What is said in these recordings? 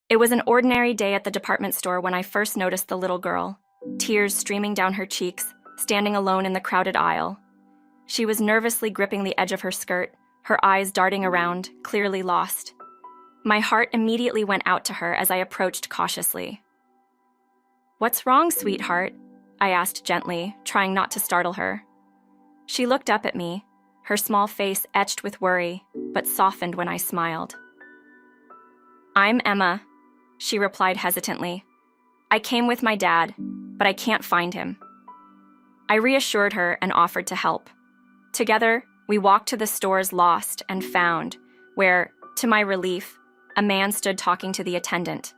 It was an ordinary day at the department store when I first noticed the little girl, tears streaming down her cheeks, standing alone in the crowded aisle. She was nervously gripping the edge of her skirt, her eyes darting around, clearly lost. My heart immediately went out to her as I approached cautiously. "What's wrong, sweetheart?" I asked gently, trying not to startle her. She looked up at me, her small face etched with worry, but softened when I smiled. "I'm Emma," she replied hesitantly. "I came with my dad, but I can't find him." I reassured her and offered to help. Together, we walked to the store's lost and found, where, to my relief, a man stood talking to the attendant.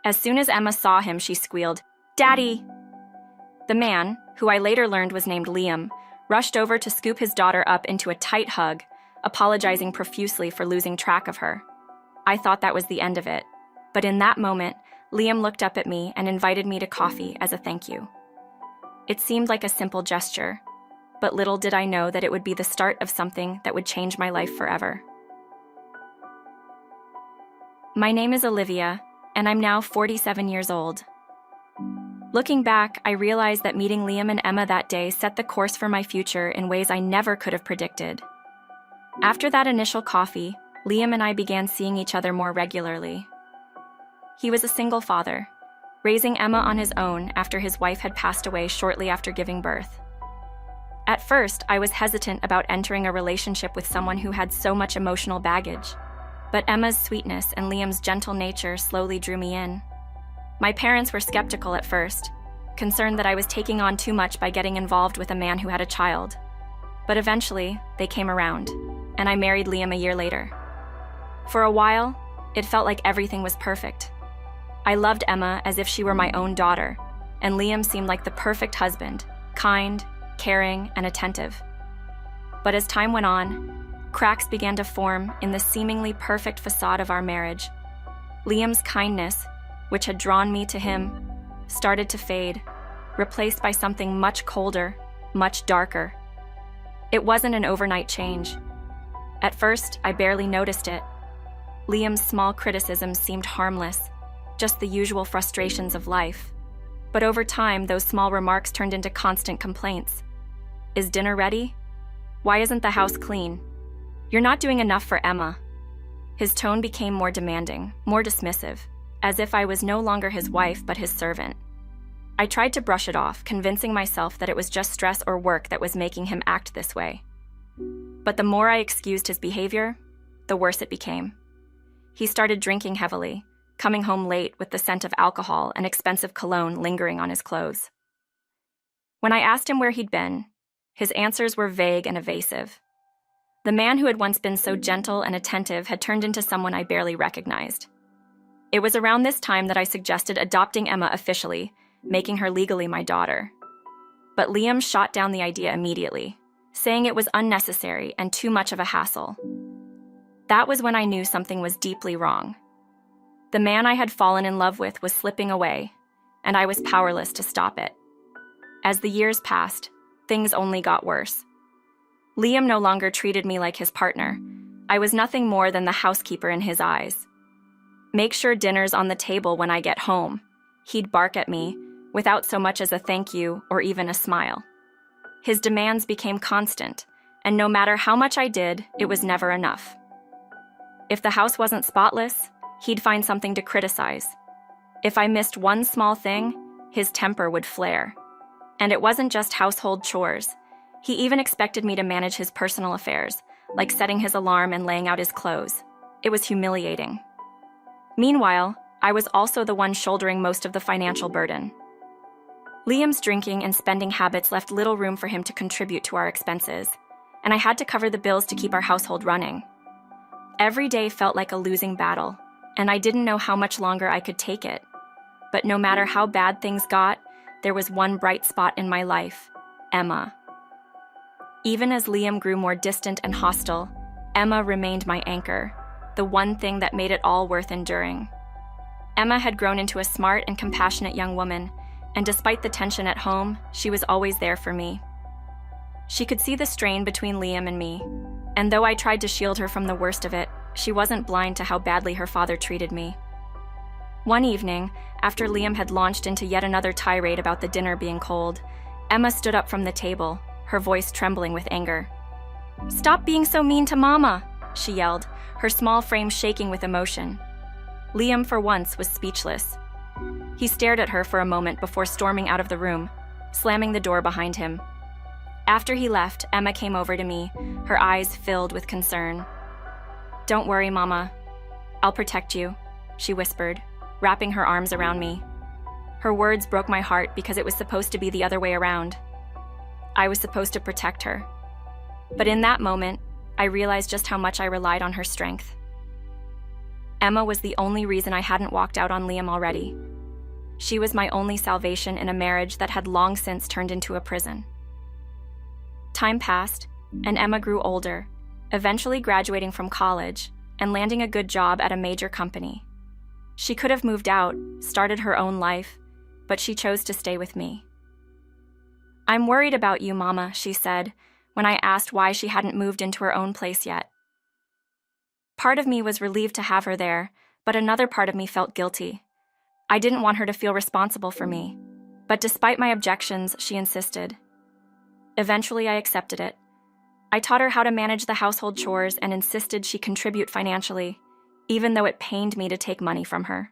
As soon as Emma saw him, she squealed, "Daddy!" The man, who I later learned was named Liam, rushed over to scoop his daughter up into a tight hug, apologizing profusely for losing track of her. I thought that was the end of it, but in that moment, Liam looked up at me and invited me to coffee as a thank you. It seemed like a simple gesture, but little did I know that it would be the start of something that would change my life forever. My name is Olivia, and I'm now 47 years old. Looking back, I realized that meeting Liam and Emma that day set the course for my future in ways I never could have predicted. After that initial coffee, Liam and I began seeing each other more regularly. He was a single father, raising Emma on his own after his wife had passed away shortly after giving birth. At first, I was hesitant about entering a relationship with someone who had so much emotional baggage, but Emma's sweetness and Liam's gentle nature slowly drew me in. My parents were skeptical at first, concerned that I was taking on too much by getting involved with a man who had a child. But eventually, they came around, and I married Liam a year later. For a while, it felt like everything was perfect. I loved Emma as if she were my own daughter, and Liam seemed like the perfect husband, kind, caring, and attentive. But as time went on, cracks began to form in the seemingly perfect facade of our marriage. Liam's kindness, which had drawn me to him, started to fade, replaced by something much colder, much darker. It wasn't an overnight change. At first, I barely noticed it. Liam's small criticisms seemed harmless, just the usual frustrations of life. But over time, those small remarks turned into constant complaints. "Is dinner ready? Why isn't the house clean? You're not doing enough for Emma." His tone became more demanding, more dismissive, as if I was no longer his wife but his servant. I tried to brush it off, convincing myself that it was just stress or work that was making him act this way. But the more I excused his behavior, the worse it became. He started drinking heavily, coming home late with the scent of alcohol and expensive cologne lingering on his clothes. When I asked him where he'd been, his answers were vague and evasive. The man who had once been so gentle and attentive had turned into someone I barely recognized. It was around this time that I suggested adopting Emma officially, making her legally my daughter. But Liam shot down the idea immediately, saying it was unnecessary and too much of a hassle. That was when I knew something was deeply wrong. The man I had fallen in love with was slipping away, and I was powerless to stop it. As the years passed, things only got worse. Liam no longer treated me like his partner. I was nothing more than the housekeeper in his eyes. "Make sure dinner's on the table when I get home," he'd bark at me, without so much as a thank you or even a smile. His demands became constant, and no matter how much I did, it was never enough. If the house wasn't spotless, he'd find something to criticize. If I missed one small thing, his temper would flare. And it wasn't just household chores. He even expected me to manage his personal affairs, like setting his alarm and laying out his clothes. It was humiliating. Meanwhile, I was also the one shouldering most of the financial burden. Liam's drinking and spending habits left little room for him to contribute to our expenses, and I had to cover the bills to keep our household running. Every day felt like a losing battle, and I didn't know how much longer I could take it. But no matter how bad things got, there was one bright spot in my life: Emma. Even as Liam grew more distant and hostile, Emma remained my anchor, the one thing that made it all worth enduring. Emma had grown into a smart and compassionate young woman, and despite the tension at home, she was always there for me. She could see the strain between Liam and me, and though I tried to shield her from the worst of it, she wasn't blind to how badly her father treated me. One evening, after Liam had launched into yet another tirade about the dinner being cold, Emma stood up from the table, her voice trembling with anger. "Stop being so mean to Mama," she yelled, her small frame shaking with emotion. Liam, for once, was speechless. He stared at her for a moment before storming out of the room, slamming the door behind him. After he left, Emma came over to me, her eyes filled with concern. "Don't worry, Mama. I'll protect you," she whispered, wrapping her arms around me. Her words broke my heart because it was supposed to be the other way around. I was supposed to protect her. But in that moment, I realized just how much I relied on her strength. Emma was the only reason I hadn't walked out on Liam already. She was my only salvation in a marriage that had long since turned into a prison. Time passed, and Emma grew older, eventually graduating from college and landing a good job at a major company. She could have moved out, started her own life, but she chose to stay with me. "I'm worried about you, Mama," she said, when I asked why she hadn't moved into her own place yet. Part of me was relieved to have her there, but another part of me felt guilty. I didn't want her to feel responsible for me, but despite my objections, she insisted. Eventually, I accepted it. I taught her how to manage the household chores and insisted she contribute financially, even though it pained me to take money from her.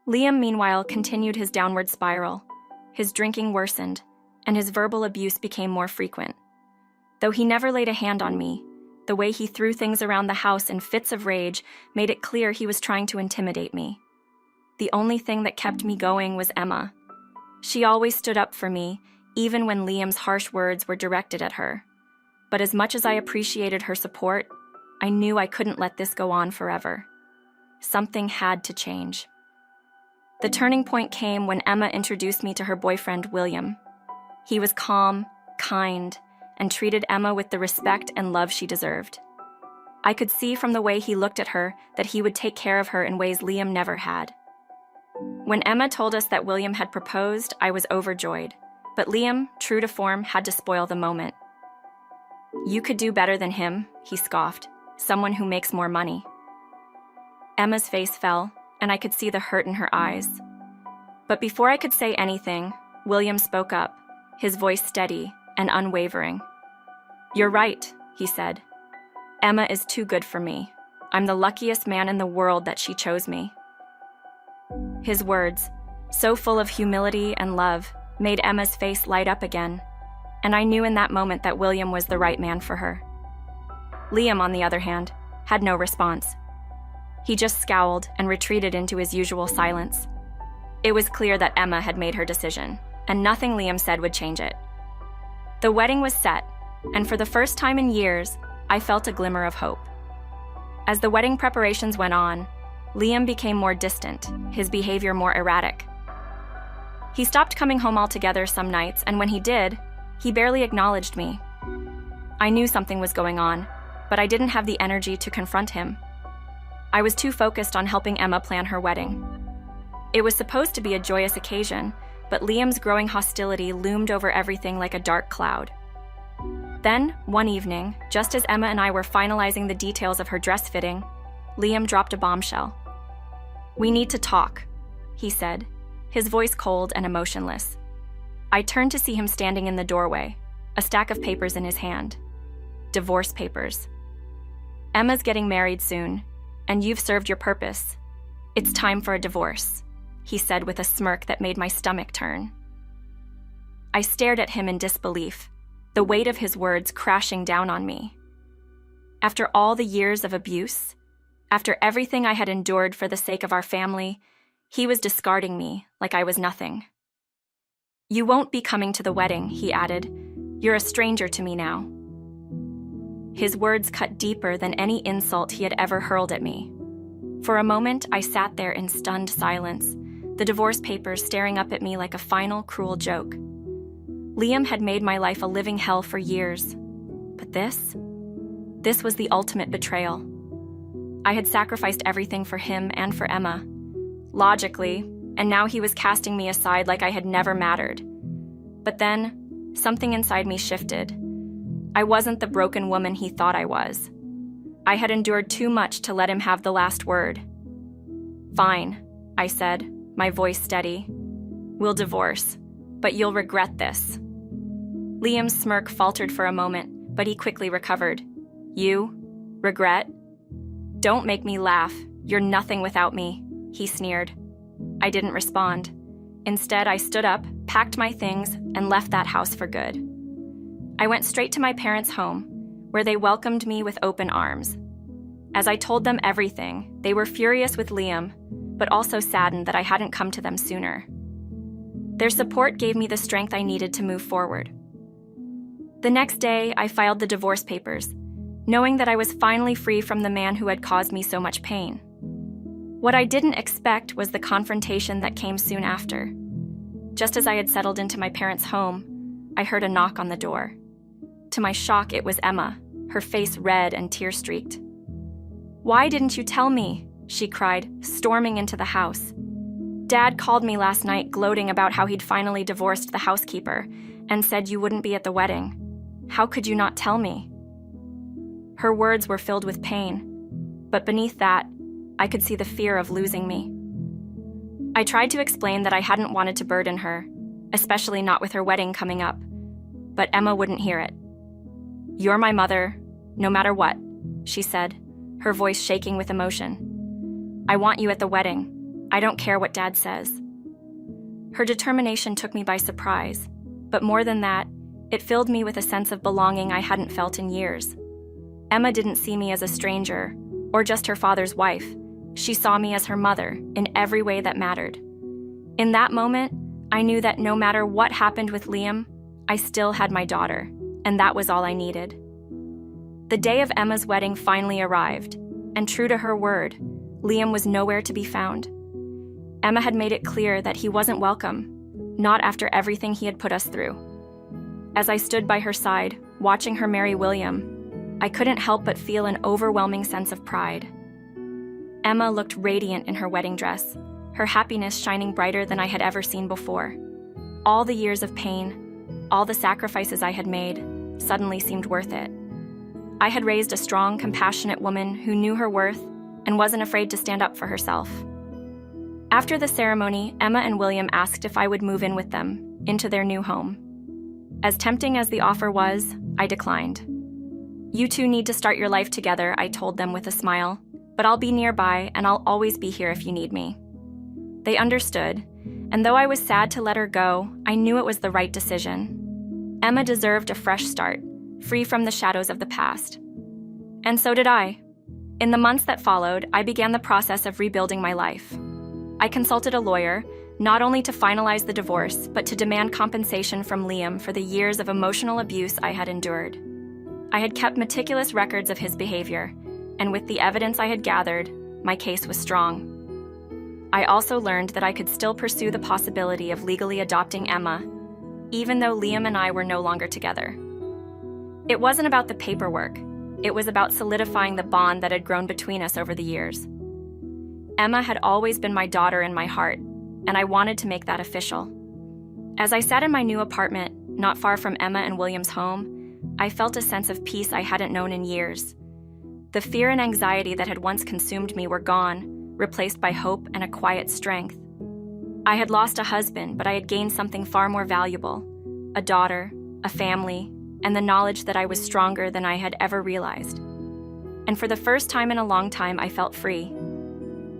Liam, meanwhile, continued his downward spiral. His drinking worsened, and his verbal abuse became more frequent. Though he never laid a hand on me, the way he threw things around the house in fits of rage made it clear he was trying to intimidate me. The only thing that kept me going was Emma. She always stood up for me, even when Liam's harsh words were directed at her. But as much as I appreciated her support, I knew I couldn't let this go on forever. Something had to change. The turning point came when Emma introduced me to her boyfriend, William. He was calm, kind, and treated Emma with the respect and love she deserved. I could see from the way he looked at her that he would take care of her in ways Liam never had. When Emma told us that William had proposed, I was overjoyed. But Liam, true to form, had to spoil the moment. "You could do better than him," he scoffed, "someone who makes more money." Emma's face fell, and I could see the hurt in her eyes. But before I could say anything, William spoke up, his voice steady and unwavering. "You're right," he said. "Emma is too good for me. I'm the luckiest man in the world that she chose me." His words, so full of humility and love, made Emma's face light up again, and I knew in that moment that William was the right man for her. Liam, on the other hand, had no response. He just scowled and retreated into his usual silence. It was clear that Emma had made her decision, and nothing Liam said would change it. The wedding was set, and for the first time in years, I felt a glimmer of hope. As the wedding preparations went on, Liam became more distant, his behavior more erratic. He stopped coming home altogether some nights, and when he did, he barely acknowledged me. I knew something was going on, but I didn't have the energy to confront him. I was too focused on helping Emma plan her wedding. It was supposed to be a joyous occasion, but Liam's growing hostility loomed over everything like a dark cloud. Then, one evening, just as Emma and I were finalizing the details of her dress fitting, Liam dropped a bombshell. "We need to talk," he said, his voice cold and emotionless. I turned to see him standing in the doorway, a stack of papers in his hand. Divorce papers. "Emma's getting married soon, and you've served your purpose. It's time for a divorce," he said with a smirk that made my stomach turn. I stared at him in disbelief, the weight of his words crashing down on me. After all the years of abuse, after everything I had endured for the sake of our family, he was discarding me like I was nothing. "You won't be coming to the wedding," he added. "You're a stranger to me now." His words cut deeper than any insult he had ever hurled at me. For a moment, I sat there in stunned silence, the divorce papers staring up at me like a final, cruel joke. Liam had made my life a living hell for years. But this was the ultimate betrayal. I had sacrificed everything for him and for Emma. Logically, and now he was casting me aside like I had never mattered. But then, something inside me shifted. I wasn't the broken woman he thought I was. I had endured too much to let him have the last word. "Fine," I said, my voice steady. "We'll divorce, but you'll regret this." Liam's smirk faltered for a moment, but he quickly recovered. "You? Regret? Don't make me laugh. You're nothing without me," he sneered. I didn't respond. Instead, I stood up, packed my things, and left that house for good. I went straight to my parents' home, where they welcomed me with open arms. As I told them everything, they were furious with Liam, but also saddened that I hadn't come to them sooner. Their support gave me the strength I needed to move forward. The next day, I filed the divorce papers, knowing that I was finally free from the man who had caused me so much pain. What I didn't expect was the confrontation that came soon after. Just as I had settled into my parents' home, I heard a knock on the door. To my shock, it was Emma, her face red and tear-streaked. "Why didn't you tell me?" she cried, storming into the house. "Dad called me last night gloating about how he'd finally divorced the housekeeper and said you wouldn't be at the wedding. How could you not tell me?" Her words were filled with pain, but beneath that, I could see the fear of losing me. I tried to explain that I hadn't wanted to burden her, especially not with her wedding coming up, but Emma wouldn't hear it. "You're my mother, no matter what," she said, her voice shaking with emotion. "I want you at the wedding. I don't care what Dad says." Her determination took me by surprise, but more than that, it filled me with a sense of belonging I hadn't felt in years. Emma didn't see me as a stranger, or just her father's wife. She saw me as her mother, in every way that mattered. In that moment, I knew that no matter what happened with Liam, I still had my daughter, and that was all I needed. The day of Emma's wedding finally arrived, and true to her word, Liam was nowhere to be found. Emma had made it clear that he wasn't welcome, not after everything he had put us through. As I stood by her side, watching her marry William, I couldn't help but feel an overwhelming sense of pride. Emma looked radiant in her wedding dress, her happiness shining brighter than I had ever seen before. All the years of pain, all the sacrifices I had made, suddenly seemed worth it. I had raised a strong, compassionate woman who knew her worth and wasn't afraid to stand up for herself. After the ceremony, Emma and William asked if I would move in with them, into their new home. As tempting as the offer was, I declined. "You two need to start your life together," I told them with a smile, "but I'll be nearby and I'll always be here if you need me." They understood, and though I was sad to let her go, I knew it was the right decision. Emma deserved a fresh start, free from the shadows of the past. And so did I. In the months that followed, I began the process of rebuilding my life. I consulted a lawyer, not only to finalize the divorce, but to demand compensation from Liam for the years of emotional abuse I had endured. I had kept meticulous records of his behavior, and with the evidence I had gathered, my case was strong. I also learned that I could still pursue the possibility of legally adopting Emma, even though Liam and I were no longer together. It wasn't about the paperwork. It was about solidifying the bond that had grown between us over the years. Emma had always been my daughter in my heart, and I wanted to make that official. As I sat in my new apartment, not far from Emma and William's home, I felt a sense of peace I hadn't known in years. The fear and anxiety that had once consumed me were gone, replaced by hope and a quiet strength. I had lost a husband, but I had gained something far more valuable: a daughter, a family, and the knowledge that I was stronger than I had ever realized. And for the first time in a long time, I felt free.